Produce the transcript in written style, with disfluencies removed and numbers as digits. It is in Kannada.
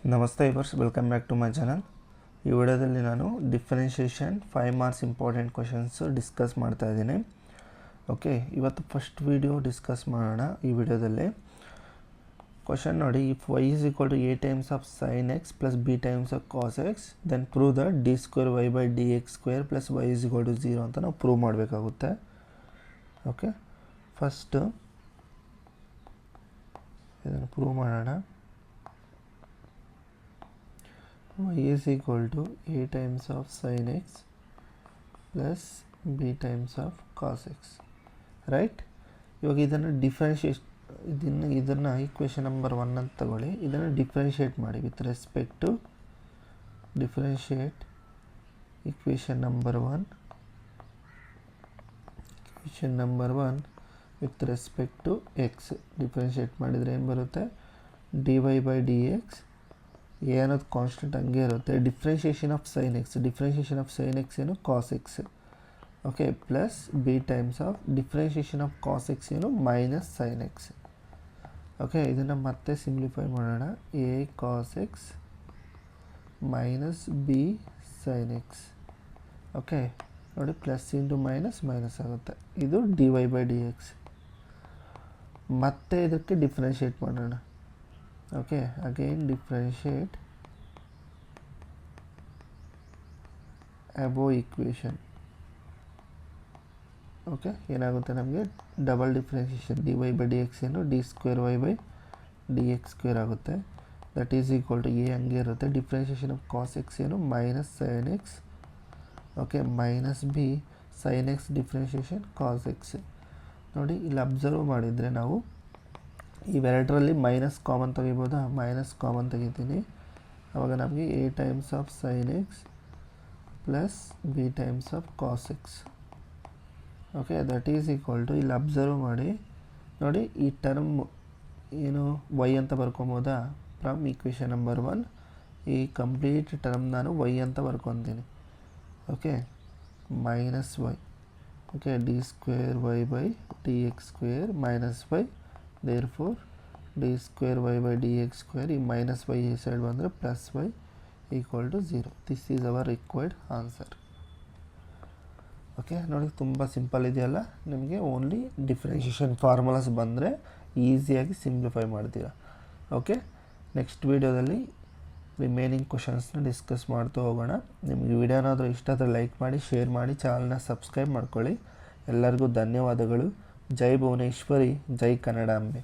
ನಮಸ್ತೆ ಇವರ್ಸ್, welcome back to my channel. ಈ ವಿಡಿಯೋದಲ್ಲಿ ನಾನು differentiation 5 marks important questions discuss ಮಾಡ್ತಾ ಇದ್ದೀನಿ. ಓಕೆ, ಇವತ್ತು ಫಸ್ಟ್ ವಿಡಿಯೋ ಡಿಸ್ಕಸ್ ಮಾಡೋಣ. ಈ ವಿಡಿಯೋದಲ್ಲಿ ಕ್ವಶನ್ ನೋಡಿ, if y is equal to a times of sin x plus b times of cos x, then prove that d square y by dx square plus y is equal to 0 ಅಂತ ನಾವು ಪ್ರೂವ್ ಮಾಡಬೇಕಾಗುತ್ತೆ. ಓಕೆ, ಫಸ್ಟ್ ಇದನ್ನು ಪ್ರೂವ್ ಮಾಡೋಣ. y is equal to a times of sin x plus b times of cos x, right. ಇವಾಗ ಇದನ್ನು ಇದನ್ನು ಈಕ್ವೇಷನ್ ನಂಬರ್ 1 ಅಂತ ತಗೊಳ್ಳಿ. ಇದನ್ನು ಡಿಫ್ರೆನ್ಷಿಯೇಟ್ ಮಾಡಿ with respect to equation number 1 with respect to X differentiate ಮಾಡಿದರೆ ಏನು ಬರುತ್ತೆ? dy by D X, A ಅನ್ನೋದು ಕಾನ್ಸ್ಟೆಂಟ್ ಹಂಗೆ ಇರುತ್ತೆ. ಡಿಫ್ರೆನ್ಷಿಯೇಷನ್ ಆಫ್ ಸೈನ್ ಎಕ್ಸ್ ಏನು cos X. Okay, plus B times of differentiation of cos X ಏನು ಮೈನಸ್ ಸೈನ್ ಎಕ್ಸ್. ಓಕೆ, ಇದನ್ನು ಮತ್ತೆ ಸಿಂಪ್ಲಿಫೈ ಮಾಡೋಣ. A cos X minus B sine X. Okay ನೋಡಿ, ಪ್ಲಸ್ ಇಂಟು ಮೈನಸ್ ಆಗುತ್ತೆ. ಇದು D Y by D X. ಮತ್ತೆ ಇದಕ್ಕೆ ಡಿಫ್ರೆನ್ಷಿಯೇಟ್ ಮಾಡೋಣ. Okay, again differentiate above equation. Okay, ಏನಾಗುತ್ತೆ ನಮಗೆ? Double differentiation d Y by D x ಏನು d square y by D x square ಆಗುತ್ತೆ. That is equal to a ಹಂಗೆ ಇರುತ್ತೆ. ಡಿಫ್ರೆನ್ಷಿಯೇಷನ್ ಆಫ್ ಕಾಸ್ ಎಕ್ಸ್ ಏನು minus sine X. Okay, minus B sine x differentiation cos x. ನೋಡಿ, ಇಲ್ಲಿ ಅಬ್ಸರ್ವ್ ಮಾಡಿದರೆ ನಾವು ಇವೆರಡರಲ್ಲಿ ಮೈನಸ್ ಕಾಮನ್ ತೆಗಿಬೋದಾ? ಮೈನಸ್ ಕಾಮನ್ ತೆಗಿತೀನಿ. ಆವಾಗ ನಮಗೆ a times of sine X plus B times of cos X. Okay, that is equal to, ಇಲ್ಲಿ ಅಬ್ಸರ್ವ್ ಮಾಡಿ ನೋಡಿ, ಈ ಟರ್ಮ್ ಏನು ವೈ ಅಂತ ಬರ್ಕೊಬೋದಾ? ಫ್ರಮ್ ಈಕ್ವೇಷನ್ ನಂಬರ್ 1 ಈ ಕಂಪ್ಲೀಟ್ ಟರ್ಮ್ ನಾನು ವೈ ಅಂತ ಬರ್ಕೊತೀನಿ. Okay, minus y. Okay, d square y by D x square minus y. therefore d square y by D x square, ಈ ಮೈನಸ್ ವೈ ಈ ಸೈಡ್ ಬಂದರೆ plus y equal to 0. This is our required answer. Okay ನೋಡಿ, ತುಂಬ ಸಿಂಪಲ್ ಇದೆಯಲ್ಲ. ನಿಮಗೆ ಓನ್ಲಿ ಡಿಫ್ರೆನ್ಷಿಯೇಷನ್ ಫಾರ್ಮುಲಾಸ್ ಬಂದರೆ ಈಸಿಯಾಗಿ ಸಿಂಪ್ಲಿಫೈ ಮಾಡ್ತೀರಾ. ಓಕೆ, ನೆಕ್ಸ್ಟ್ ವೀಡಿಯೋದಲ್ಲಿ ರಿಮೈನಿಂಗ್ ಕ್ವಶನ್ಸ್ನ ಡಿಸ್ಕಸ್ ಮಾಡ್ತಾ ಹೋಗೋಣ. ನಿಮಗೆ ವಿಡಿಯೋ ಏನಾದರೂ ಇಷ್ಟ ಆದರೆ ಲೈಕ್ ಮಾಡಿ, ಶೇರ್ ಮಾಡಿ, ಚಾನಲ್ನ ಸಬ್ಸ್ಕ್ರೈಬ್ ಮಾಡ್ಕೊಳ್ಳಿ. ಎಲ್ಲರಿಗೂ ಧನ್ಯವಾದಗಳು. ಜೈ ಭುವನೇಶ್ವರಿ, ಜೈ ಕನ್ನಡಾಂಬೆ.